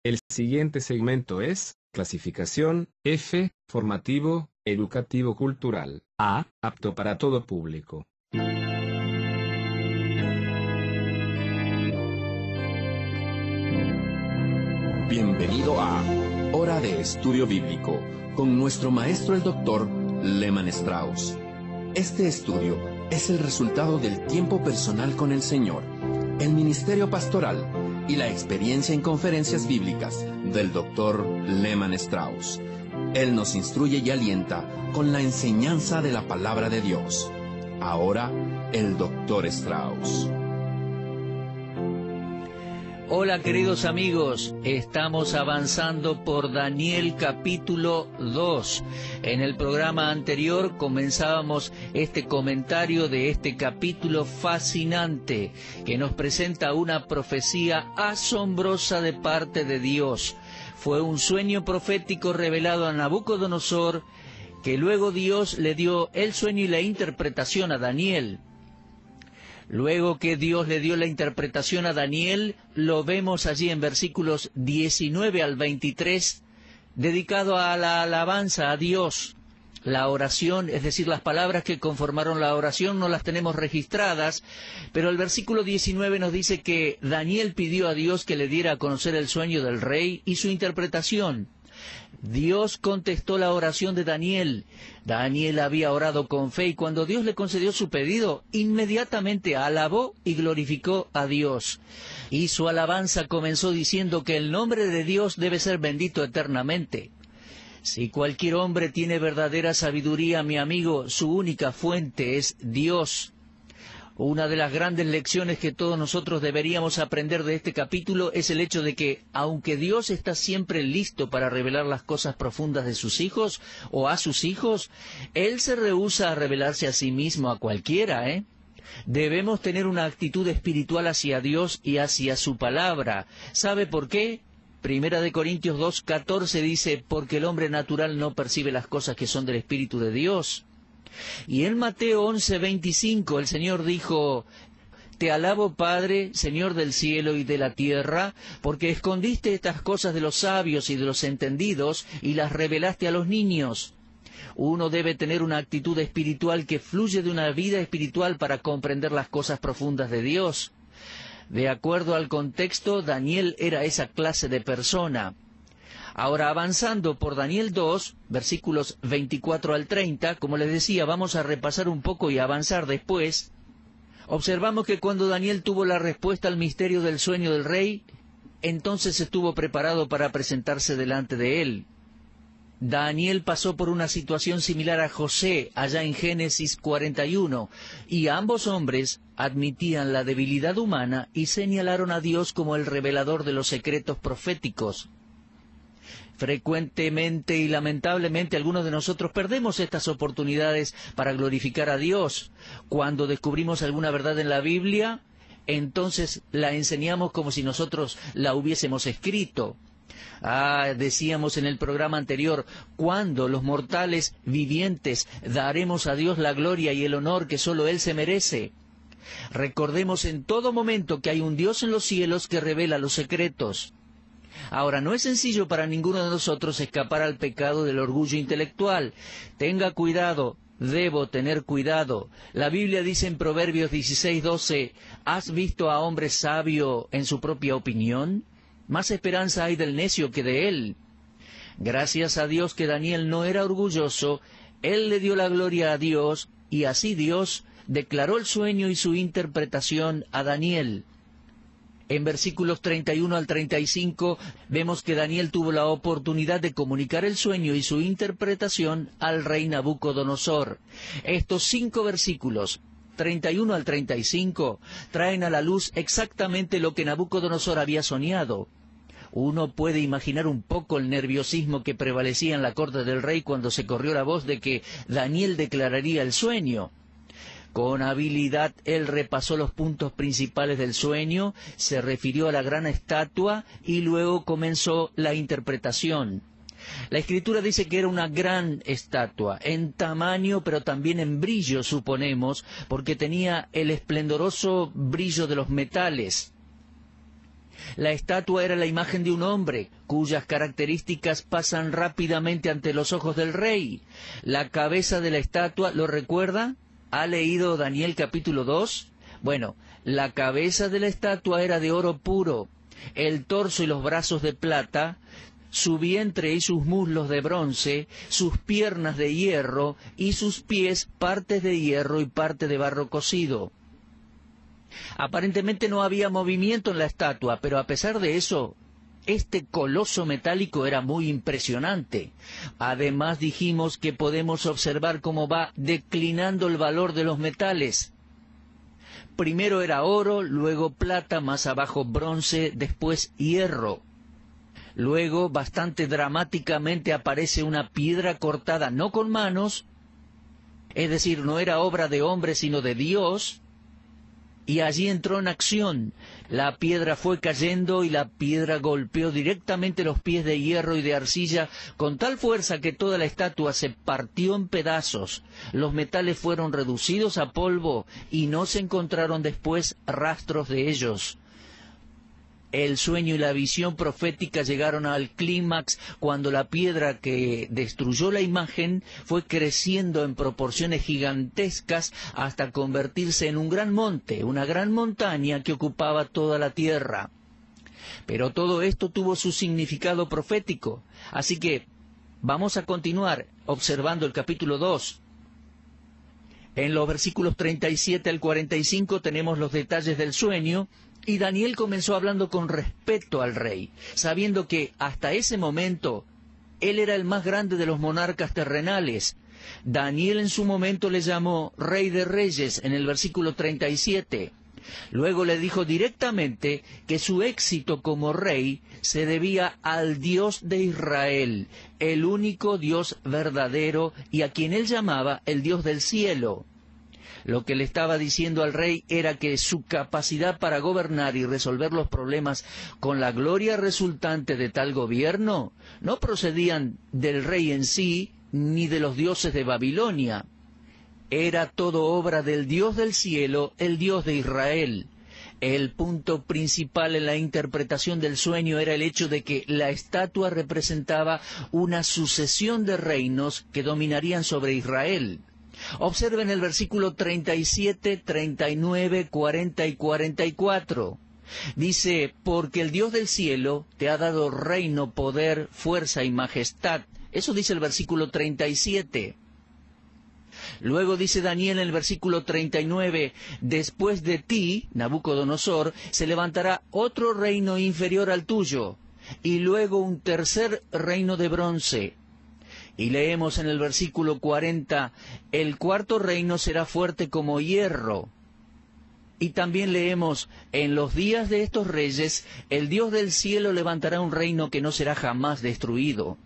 El siguiente segmento es clasificación F, formativo, educativo cultural. A, apto para todo público. Bienvenido a Hora de Estudio Bíblico con nuestro maestro el Dr. Lehman Strauss. Este estudio es el resultado del tiempo personal con el Señor, el ministerio pastoral y la experiencia en conferencias bíblicas del Dr. Lehman Strauss. Él nos instruye y alienta con la enseñanza de la palabra de Dios. Ahora, el Dr. Strauss. Hola queridos amigos, estamos avanzando por Daniel capítulo 2. En el programa anterior comenzábamos este comentario de este capítulo fascinante que nos presenta una profecía asombrosa de parte de Dios. Fue un sueño profético revelado a Nabucodonosor que luego Dios le dio el sueño y la interpretación a Daniel. Luego que Dios le dio la interpretación a Daniel, lo vemos allí en versículos 19 al 23, dedicado a la alabanza a Dios. La oración, es decir, las palabras que conformaron la oración no las tenemos registradas, pero el versículo 19 nos dice que Daniel pidió a Dios que le diera a conocer el sueño del rey y su interpretación. Dios contestó la oración de Daniel. Daniel había orado con fe y cuando Dios le concedió su pedido, inmediatamente alabó y glorificó a Dios. Y su alabanza comenzó diciendo que el nombre de Dios debe ser bendito eternamente. Si cualquier hombre tiene verdadera sabiduría, mi amigo, su única fuente es Dios. Una de las grandes lecciones que todos nosotros deberíamos aprender de este capítulo es el hecho de que, aunque Dios está siempre listo para revelar las cosas profundas de sus hijos o a sus hijos, Él se rehúsa a revelarse a sí mismo a cualquiera, Debemos tener una actitud espiritual hacia Dios y hacia su palabra. ¿Sabe por qué? Primera de Corintios 2:14 dice, porque el hombre natural no percibe las cosas que son del Espíritu de Dios. Y en Mateo 11:25 el Señor dijo, te alabo Padre, Señor del cielo y de la tierra, porque escondiste estas cosas de los sabios y de los entendidos y las revelaste a los niños. Uno debe tener una actitud espiritual que fluye de una vida espiritual para comprender las cosas profundas de Dios. De acuerdo al contexto, Daniel era esa clase de persona. Ahora, avanzando por Daniel 2, versículos 24 al 30, como les decía, vamos a repasar un poco y avanzar después. Observamos que cuando Daniel tuvo la respuesta al misterio del sueño del rey, entonces estuvo preparado para presentarse delante de él. Daniel pasó por una situación similar a José, allá en Génesis 41, y ambos hombres admitían la debilidad humana y señalaron a Dios como el revelador de los secretos proféticos. Frecuentemente y lamentablemente algunos de nosotros perdemos estas oportunidades para glorificar a Dios. Cuando descubrimos alguna verdad en la Biblia, entonces la enseñamos como si nosotros la hubiésemos escrito. Decíamos en el programa anterior, ¿cuándo los mortales vivientes daremos a Dios la gloria y el honor que solo Él se merece? Recordemos en todo momento que hay un Dios en los cielos que revela los secretos. Ahora, no es sencillo para ninguno de nosotros escapar al pecado del orgullo intelectual. Tenga cuidado, debo tener cuidado. La Biblia dice en Proverbios 16:12, ¿has visto a hombre sabio en su propia opinión? Más esperanza hay del necio que de él. Gracias a Dios que Daniel no era orgulloso, él le dio la gloria a Dios, y así Dios declaró el sueño y su interpretación a Daniel. En versículos 31 al 35 vemos que Daniel tuvo la oportunidad de comunicar el sueño y su interpretación al rey Nabucodonosor. Estos 5 versículos, 31 al 35, traen a la luz exactamente lo que Nabucodonosor había soñado. Uno puede imaginar un poco el nerviosismo que prevalecía en la corte del rey cuando se corrió la voz de que Daniel declararía el sueño. Con habilidad él repasó los puntos principales del sueño, se refirió a la gran estatua y luego comenzó la interpretación. La Escritura dice que era una gran estatua, en tamaño pero también en brillo, suponemos, porque tenía el esplendoroso brillo de los metales. La estatua era la imagen de un hombre, cuyas características pasan rápidamente ante los ojos del rey. La cabeza de la estatua, ¿lo recuerda? ¿Ha leído Daniel capítulo 2? Bueno, la cabeza de la estatua era de oro puro, el torso y los brazos de plata, su vientre y sus muslos de bronce, sus piernas de hierro y sus pies partes de hierro y parte de barro cocido. Aparentemente no había movimiento en la estatua, pero a pesar de eso, este coloso metálico era muy impresionante. Además dijimos que podemos observar cómo va declinando el valor de los metales. Primero era oro, luego plata, más abajo bronce, después hierro. Luego, bastante dramáticamente, aparece una piedra cortada no con manos, es decir, no era obra de hombre sino de Dios, y allí entró en acción. La piedra fue cayendo y la piedra golpeó directamente los pies de hierro y de arcilla con tal fuerza que toda la estatua se partió en pedazos. Los metales fueron reducidos a polvo y no se encontraron después rastros de ellos. El sueño y la visión profética llegaron al clímax cuando la piedra que destruyó la imagen fue creciendo en proporciones gigantescas hasta convertirse en un gran monte, una gran montaña que ocupaba toda la tierra. Pero todo esto tuvo su significado profético, así que vamos a continuar observando el capítulo 2. En los versículos 37 al 45 tenemos los detalles del sueño. Y Daniel comenzó hablando con respeto al rey, sabiendo que hasta ese momento él era el más grande de los monarcas terrenales. Daniel en su momento le llamó Rey de Reyes en el versículo 37. Luego le dijo directamente que su éxito como rey se debía al Dios de Israel, el único Dios verdadero y a quien él llamaba el Dios del cielo. Lo que le estaba diciendo al rey era que su capacidad para gobernar y resolver los problemas con la gloria resultante de tal gobierno no procedían del rey en sí ni de los dioses de Babilonia. Era todo obra del Dios del cielo, el Dios de Israel. El punto principal en la interpretación del sueño era el hecho de que la estatua representaba una sucesión de reinos que dominarían sobre Israel. Observen el versículo 37, 39, 40 y 44. Dice, porque el Dios del cielo te ha dado reino, poder, fuerza y majestad. Eso dice el versículo 37. Luego dice Daniel en el versículo 39, después de ti, Nabucodonosor, se levantará otro reino inferior al tuyo, y luego un tercer reino de bronce. Y leemos en el versículo 40, el cuarto reino será fuerte como hierro. Y también leemos, en los días de estos reyes, el Dios del cielo levantará un reino que no será jamás destruido.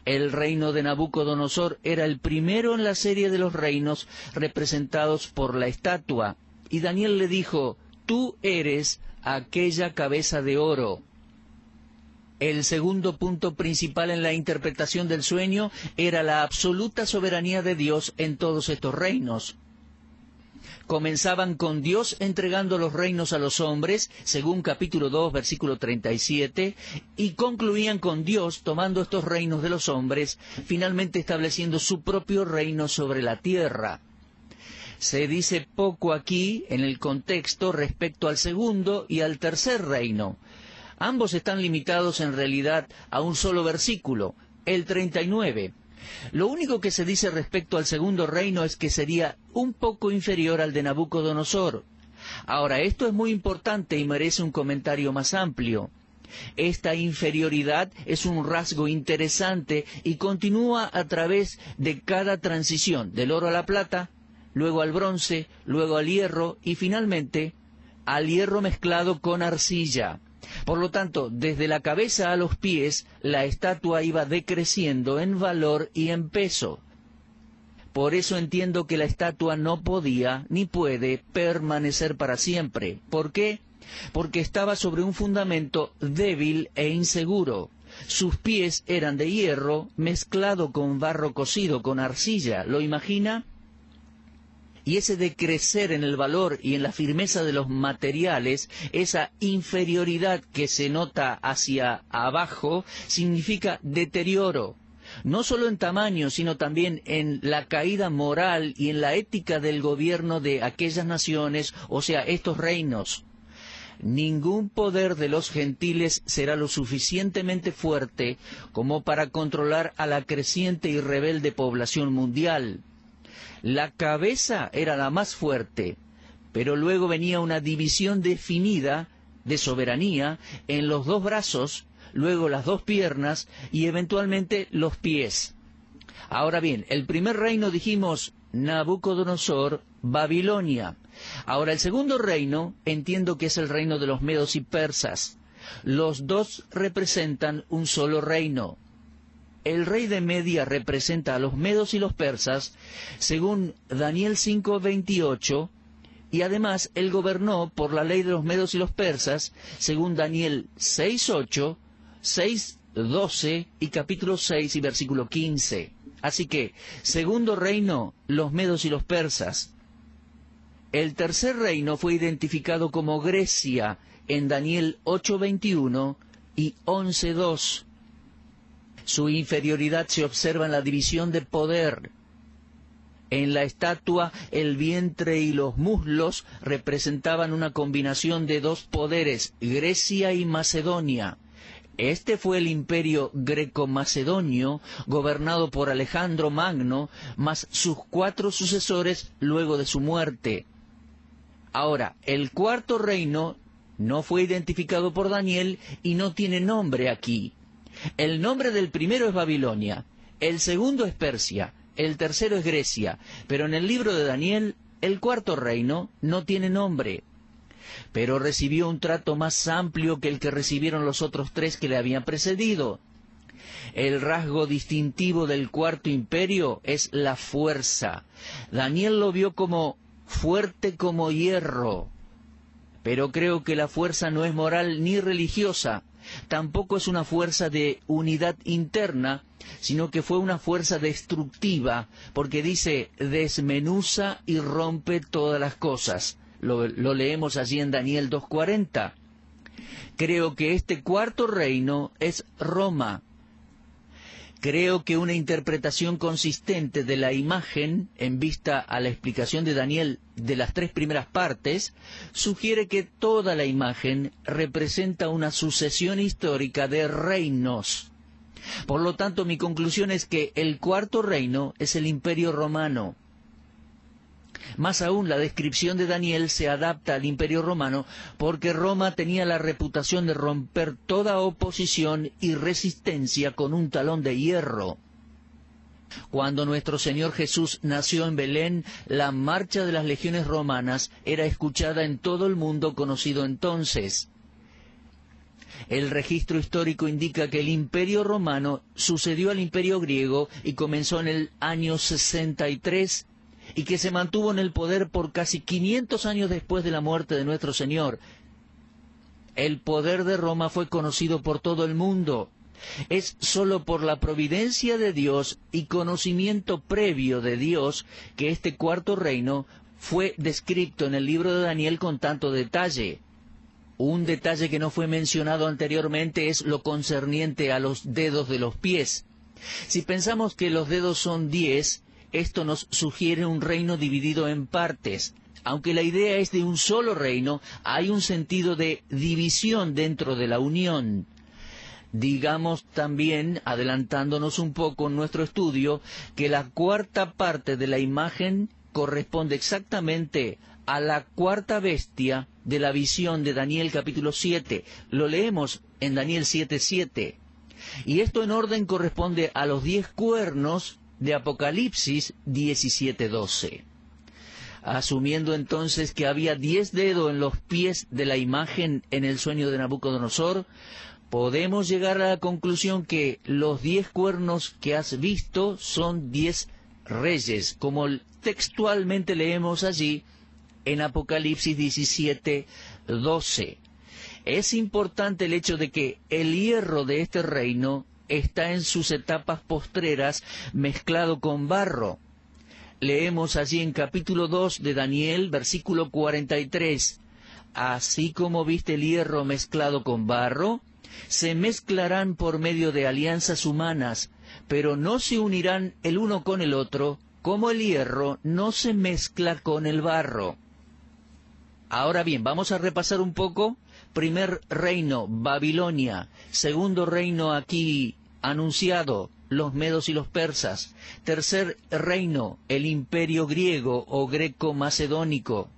El reino de Nabucodonosor era el primero en la serie de los reinos representados por la estatua. Y Daniel le dijo, tú eres aquella cabeza de oro. El segundo punto principal en la interpretación del sueño era la absoluta soberanía de Dios en todos estos reinos. Comenzaban con Dios entregando los reinos a los hombres, según capítulo 2, versículo 37, y concluían con Dios tomando estos reinos de los hombres, finalmente estableciendo su propio reino sobre la tierra. Se dice poco aquí en el contexto respecto al segundo y al tercer reino. Ambos están limitados en realidad a un solo versículo, el 39. Lo único que se dice respecto al segundo reino es que sería un poco inferior al de Nabucodonosor. Ahora, esto es muy importante y merece un comentario más amplio. Esta inferioridad es un rasgo interesante y continúa a través de cada transición, del oro a la plata, luego al bronce, luego al hierro y finalmente al hierro mezclado con arcilla. Por lo tanto, desde la cabeza a los pies, la estatua iba decreciendo en valor y en peso. Por eso entiendo que la estatua no podía ni puede permanecer para siempre. ¿Por qué? Porque estaba sobre un fundamento débil e inseguro. Sus pies eran de hierro mezclado con barro cocido, con arcilla. ¿Lo imagina? Y ese decrecer en el valor y en la firmeza de los materiales, esa inferioridad que se nota hacia abajo, significa deterioro. No solo en tamaño, sino también en la caída moral y en la ética del gobierno de aquellas naciones, o sea, estos reinos. Ningún poder de los gentiles será lo suficientemente fuerte como para controlar a la creciente y rebelde población mundial. La cabeza era la más fuerte, pero luego venía una división definida de soberanía en los dos brazos, luego las dos piernas y eventualmente los pies. Ahora bien, el primer reino dijimos Nabucodonosor, Babilonia. Ahora el segundo reino entiendo que es el reino de los medos y persas. Los dos representan un solo reino. El rey de Media representa a los medos y los persas, según Daniel 5:28, y además él gobernó por la ley de los medos y los persas, según Daniel 6:8, 6:12 y capítulo 6 y versículo 15. Así que, segundo reino, los medos y los persas. El tercer reino fue identificado como Grecia en Daniel 8:21 y 11:2. Su inferioridad se observa en la división de poder. En la estatua, el vientre y los muslos representaban una combinación de dos poderes, Grecia y Macedonia. Este fue el imperio greco-macedonio, gobernado por Alejandro Magno, más sus 4 sucesores luego de su muerte. Ahora, el cuarto reino no fue identificado por Daniel y no tiene nombre aquí. El nombre del primero es Babilonia, el segundo es Persia, el tercero es Grecia, pero en el libro de Daniel, el cuarto reino no tiene nombre. Pero recibió un trato más amplio que el que recibieron los otros 3 que le habían precedido. El rasgo distintivo del cuarto imperio es la fuerza. Daniel lo vio como fuerte como hierro. Pero creo que la fuerza no es moral ni religiosa. Tampoco es una fuerza de unidad interna, sino que fue una fuerza destructiva, porque dice, desmenuza y rompe todas las cosas. Lo leemos allí en Daniel 2:40. Creo que este cuarto reino es Roma. Creo que una interpretación consistente de la imagen, en vista a la explicación de Daniel de las 3 primeras partes, sugiere que toda la imagen representa una sucesión histórica de reinos. Por lo tanto, mi conclusión es que el cuarto reino es el Imperio Romano. Más aún, la descripción de Daniel se adapta al Imperio Romano porque Roma tenía la reputación de romper toda oposición y resistencia con un talón de hierro. Cuando nuestro Señor Jesús nació en Belén, la marcha de las legiones romanas era escuchada en todo el mundo conocido entonces. El registro histórico indica que el Imperio Romano sucedió al Imperio Griego y comenzó en el año 63, y que se mantuvo en el poder por casi 500 años después de la muerte de nuestro Señor. El poder de Roma fue conocido por todo el mundo. Es sólo por la providencia de Dios y conocimiento previo de Dios que este cuarto reino fue descrito en el libro de Daniel con tanto detalle. Un detalle que no fue mencionado anteriormente es lo concerniente a los dedos de los pies. Si pensamos que los dedos son 10, esto nos sugiere un reino dividido en partes. Aunque la idea es de un solo reino, hay un sentido de división dentro de la unión. Digamos también, adelantándonos un poco en nuestro estudio, que la cuarta parte de la imagen corresponde exactamente a la cuarta bestia de la visión de Daniel capítulo 7. Lo leemos en Daniel 7:7. Y esto en orden corresponde a los 10 cuernos de Apocalipsis 17:12. Asumiendo entonces que había 10 dedos en los pies de la imagen en el sueño de Nabucodonosor, podemos llegar a la conclusión que los 10 cuernos que has visto son 10 reyes, como textualmente leemos allí en Apocalipsis 17:12. Es importante el hecho de que el hierro de este reino está en sus etapas postreras mezclado con barro. Leemos allí en capítulo 2 de Daniel, versículo 43. Así como viste el hierro mezclado con barro, se mezclarán por medio de alianzas humanas, pero no se unirán el uno con el otro, como el hierro no se mezcla con el barro. Ahora bien, vamos a repasar un poco. Primer reino, Babilonia. Segundo reino aquí anunciado, los medos y los persas. Tercer reino, el imperio griego o greco-macedónico.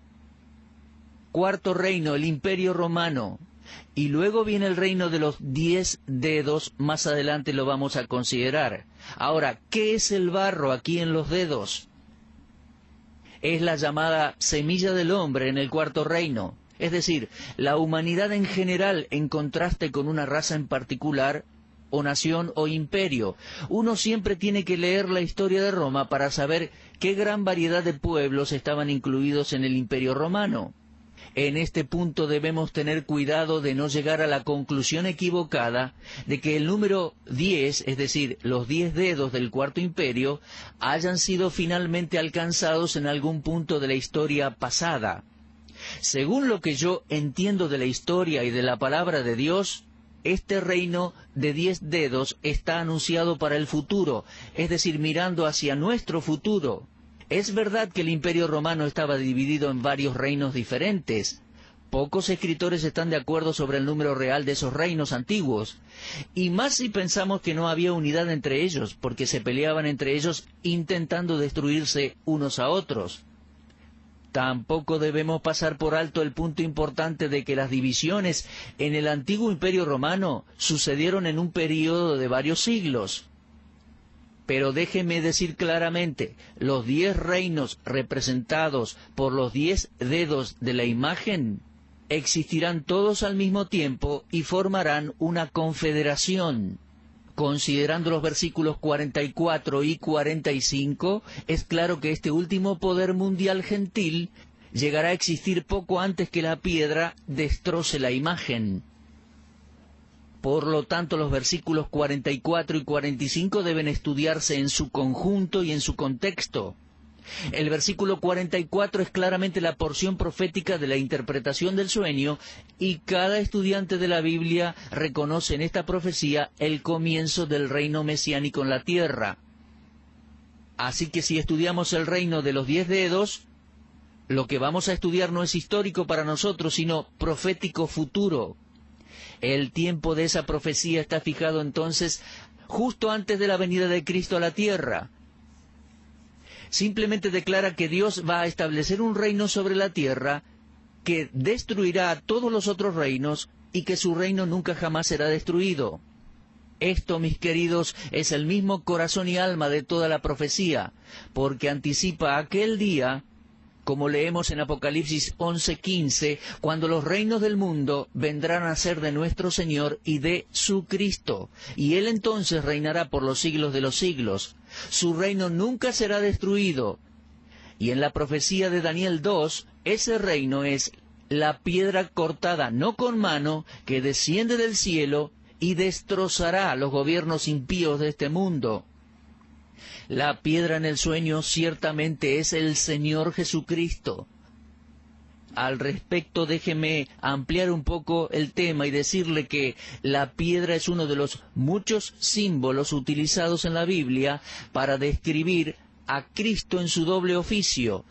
Cuarto reino, el imperio romano. Y luego viene el reino de los 10 dedos, más adelante lo vamos a considerar. Ahora, ¿qué es el barro aquí en los dedos? Es la llamada semilla del hombre en el cuarto reino. Es decir, la humanidad en general en contraste con una raza en particular, o nación o imperio. Uno siempre tiene que leer la historia de Roma para saber qué gran variedad de pueblos estaban incluidos en el imperio romano. En este punto debemos tener cuidado de no llegar a la conclusión equivocada de que el número 10, es decir, los 10 dedos del cuarto imperio, hayan sido finalmente alcanzados en algún punto de la historia pasada. Según lo que yo entiendo de la historia y de la palabra de Dios, este reino de 10 dedos está anunciado para el futuro, es decir, mirando hacia nuestro futuro. Es verdad que el imperio romano estaba dividido en varios reinos diferentes. Pocos escritores están de acuerdo sobre el número real de esos reinos antiguos, y más si pensamos que no había unidad entre ellos, porque se peleaban entre ellos intentando destruirse unos a otros. Tampoco debemos pasar por alto el punto importante de que las divisiones en el antiguo imperio romano sucedieron en un período de varios siglos. Pero déjeme decir claramente, los 10 reinos representados por los 10 dedos de la imagen existirán todos al mismo tiempo y formarán una confederación. Considerando los versículos 44 y 45, es claro que este último poder mundial gentil llegará a existir poco antes que la piedra destroce la imagen. Por lo tanto, los versículos 44 y 45 deben estudiarse en su conjunto y en su contexto. El versículo 44 es claramente la porción profética de la interpretación del sueño, y cada estudiante de la Biblia reconoce en esta profecía el comienzo del reino mesiánico en la tierra. Así que si estudiamos el reino de los 10 dedos, lo que vamos a estudiar no es histórico para nosotros, sino profético futuro. El tiempo de esa profecía está fijado entonces justo antes de la venida de Cristo a la tierra. Simplemente declara que Dios va a establecer un reino sobre la tierra que destruirá a todos los otros reinos y que su reino nunca jamás será destruido. Esto, mis queridos, es el mismo corazón y alma de toda la profecía, porque anticipa aquel día, como leemos en Apocalipsis 11:15, cuando los reinos del mundo vendrán a ser de nuestro Señor y de su Cristo, y Él entonces reinará por los siglos de los siglos. Su reino nunca será destruido. Y en la profecía de Daniel 2, ese reino es la piedra cortada no con mano que desciende del cielo y destrozará a los gobiernos impíos de este mundo. La piedra en el sueño ciertamente es el Señor Jesucristo. Al respecto, déjeme ampliar un poco el tema y decirle que la piedra es uno de los muchos símbolos utilizados en la Biblia para describir a Cristo en su doble oficio.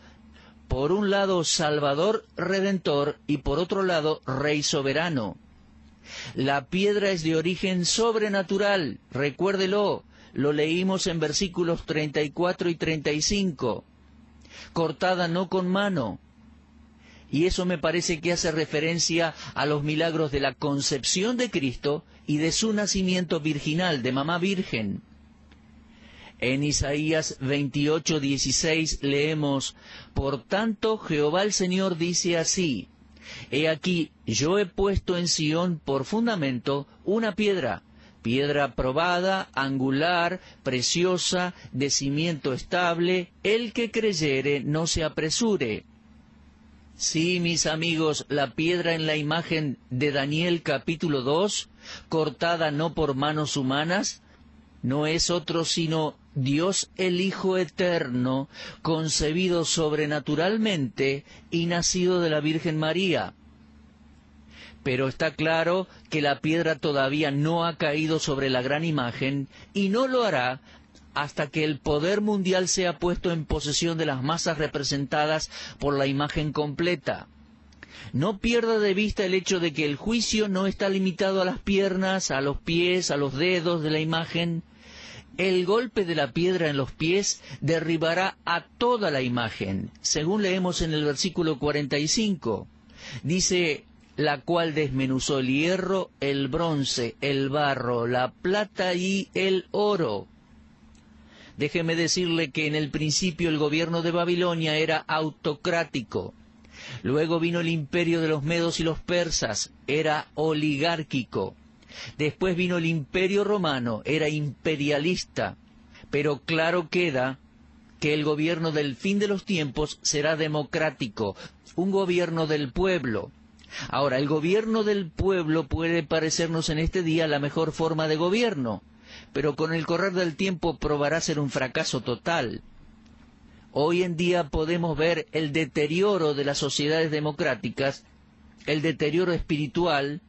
Por un lado, Salvador, Redentor, y por otro lado, Rey soberano. La piedra es de origen sobrenatural, recuérdelo. Lo leímos en versículos 34 y 35. Cortada no con mano. Y eso me parece que hace referencia a los milagros de la concepción de Cristo y de su nacimiento virginal, de mamá virgen. En Isaías 28:16 leemos: Por tanto, Jehová el Señor dice así: He aquí, yo he puesto en Sión por fundamento una piedra probada, angular, preciosa, de cimiento estable, el que creyere no se apresure. Sí, mis amigos, la piedra en la imagen de Daniel capítulo 2, cortada no por manos humanas, no es otro sino Dios el Hijo Eterno, concebido sobrenaturalmente y nacido de la Virgen María. Pero está claro que la piedra todavía no ha caído sobre la gran imagen y no lo hará hasta que el poder mundial sea puesto en posesión de las masas representadas por la imagen completa. No pierda de vista el hecho de que el juicio no está limitado a las piernas, a los pies, a los dedos de la imagen. El golpe de la piedra en los pies derribará a toda la imagen, según leemos en el versículo 45. Dice, la cual desmenuzó el hierro, el bronce, el barro, la plata y el oro. Déjeme decirle que en el principio el gobierno de Babilonia era autocrático. Luego vino el imperio de los medos y los persas, era oligárquico. Después vino el imperio romano, era imperialista. Pero claro queda que el gobierno del fin de los tiempos será democrático, un gobierno del pueblo. Ahora, el gobierno del pueblo puede parecernos en este día la mejor forma de gobierno, pero con el correr del tiempo probará ser un fracaso total. Hoy en día podemos ver el deterioro de las sociedades democráticas, el deterioro espiritual,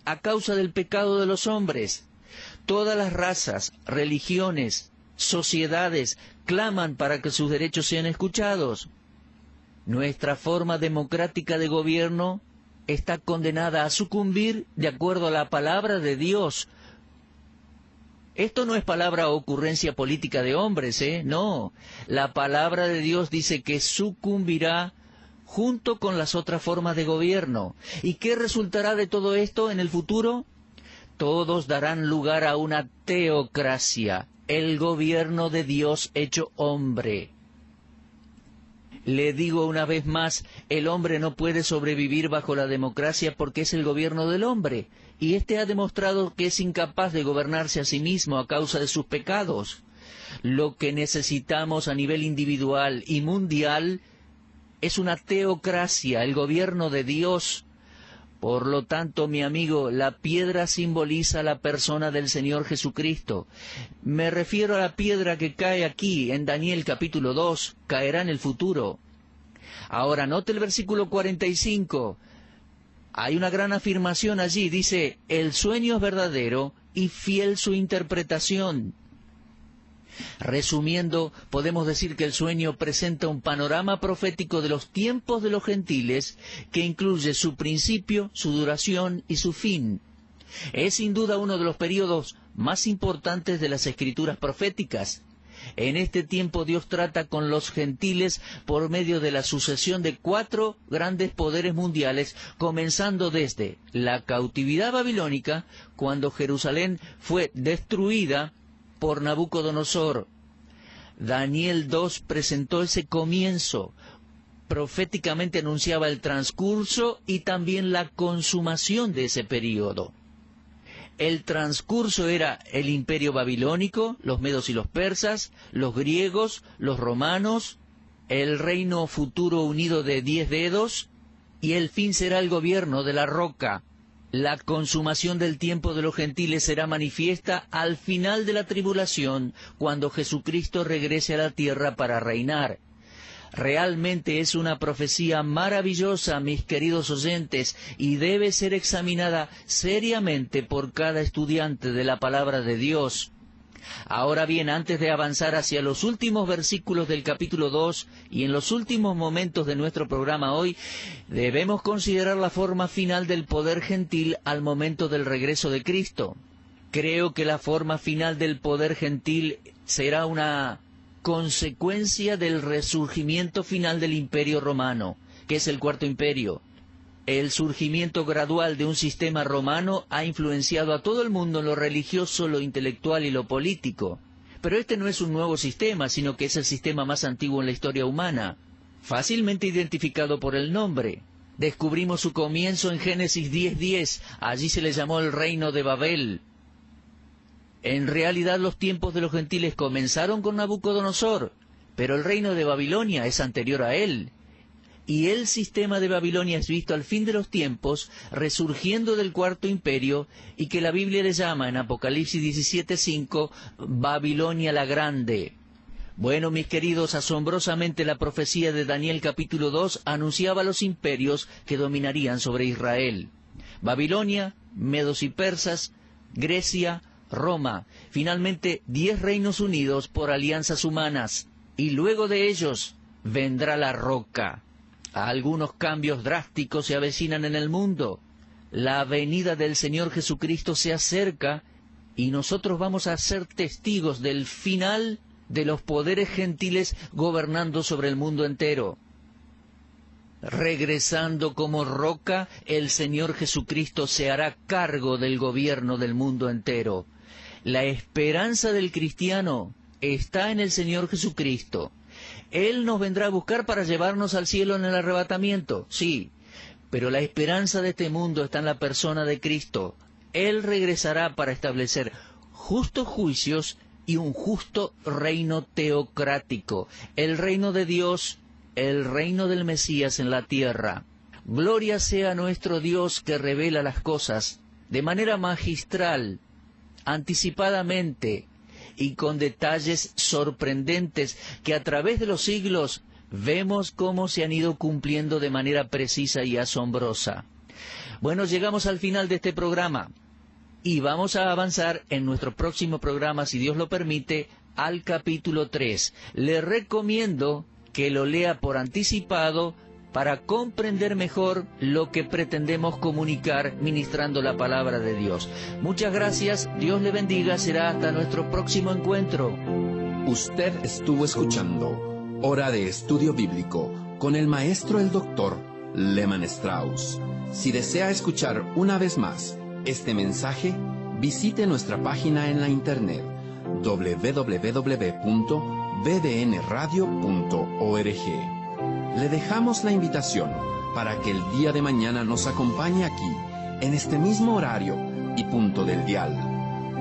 a causa del pecado de los hombres. Todas las razas, religiones, sociedades claman para que sus derechos sean escuchados. Nuestra forma democrática de gobierno está condenada a sucumbir de acuerdo a la palabra de Dios. Esto no es palabra o ocurrencia política de hombres, no. La palabra de Dios dice que sucumbirá junto con las otras formas de gobierno. ¿Y qué resultará de todo esto en el futuro? Todos darán lugar a una teocracia, el gobierno de Dios hecho hombre. Le digo una vez más, el hombre no puede sobrevivir bajo la democracia porque es el gobierno del hombre, y éste ha demostrado que es incapaz de gobernarse a sí mismo a causa de sus pecados. Lo que necesitamos a nivel individual y mundial es una teocracia, el gobierno de Dios. Por lo tanto, mi amigo, la piedra simboliza la persona del Señor Jesucristo. Me refiero a la piedra que cae aquí, en Daniel capítulo 2, caerá en el futuro. Ahora, note el versículo 45. Hay una gran afirmación allí, dice, el sueño es verdadero y fiel su interpretación. Resumiendo, podemos decir que el sueño presenta un panorama profético de los tiempos de los gentiles que incluye su principio, su duración y su fin. Es sin duda uno de los períodos más importantes de las escrituras proféticas. En este tiempo Dios trata con los gentiles por medio de la sucesión de 4 grandes poderes mundiales, comenzando desde la cautividad babilónica, cuando Jerusalén fue destruida por Nabucodonosor. Daniel 2 presentó ese comienzo. Proféticamente anunciaba el transcurso y también la consumación de ese período. El transcurso era el imperio babilónico, los medos y los persas, los griegos, los romanos, el reino futuro unido de 10 dedos, y el fin será el gobierno de la roca. La consumación del tiempo de los gentiles será manifiesta al final de la tribulación, cuando Jesucristo regrese a la tierra para reinar. Realmente es una profecía maravillosa, mis queridos oyentes, y debe ser examinada seriamente por cada estudiante de la palabra de Dios. Ahora bien, antes de avanzar hacia los últimos versículos del capítulo 2 y en los últimos momentos de nuestro programa hoy, debemos considerar la forma final del poder gentil al momento del regreso de Cristo. Creo que la forma final del poder gentil será una consecuencia del resurgimiento final del Imperio Romano, que es el Cuarto Imperio. El surgimiento gradual de un sistema romano ha influenciado a todo el mundo en lo religioso, lo intelectual y lo político. Pero este no es un nuevo sistema, sino que es el sistema más antiguo en la historia humana, fácilmente identificado por el nombre. Descubrimos su comienzo en Génesis 10:10, allí se le llamó el reino de Babel. En realidad los tiempos de los gentiles comenzaron con Nabucodonosor, pero el reino de Babilonia es anterior a él. y el sistema de Babilonia es visto al fin de los tiempos, resurgiendo del Cuarto Imperio, y que la Biblia le llama en Apocalipsis 17:5 Babilonia la Grande. Bueno, mis queridos, asombrosamente la profecía de Daniel capítulo 2 anunciaba los imperios que dominarían sobre Israel. Babilonia, medos y persas, Grecia, Roma, finalmente 10 reinos unidos por alianzas humanas, y luego de ellos vendrá la roca. Algunos cambios drásticos se avecinan en el mundo. La venida del Señor Jesucristo se acerca y nosotros vamos a ser testigos del final de los poderes gentiles gobernando sobre el mundo entero. Regresando como roca, el Señor Jesucristo se hará cargo del gobierno del mundo entero. La esperanza del cristiano está en el Señor Jesucristo. Él nos vendrá a buscar para llevarnos al cielo en el arrebatamiento, sí, pero la esperanza de este mundo está en la persona de Cristo. Él regresará para establecer justos juicios y un justo reino teocrático, el reino de Dios, el reino del Mesías en la tierra. Gloria sea a nuestro Dios que revela las cosas de manera magistral, anticipadamente y con detalles sorprendentes que a través de los siglos vemos cómo se han ido cumpliendo de manera precisa y asombrosa. Bueno, llegamos al final de este programa y vamos a avanzar en nuestro próximo programa, si Dios lo permite, al capítulo 3. Le recomiendo que lo lea por anticipado para comprender mejor lo que pretendemos comunicar ministrando la palabra de Dios. Muchas gracias, Dios le bendiga, será hasta nuestro próximo encuentro. Usted estuvo escuchando Hora de Estudio Bíblico con el maestro el doctor Lehmann Strauss. Si desea escuchar una vez más este mensaje, visite nuestra página en la internet www.bbnradio.org. Le dejamos la invitación para que el día de mañana nos acompañe aquí, en este mismo horario y punto del dial.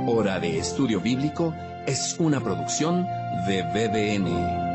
Hora de Estudio Bíblico es una producción de BBN.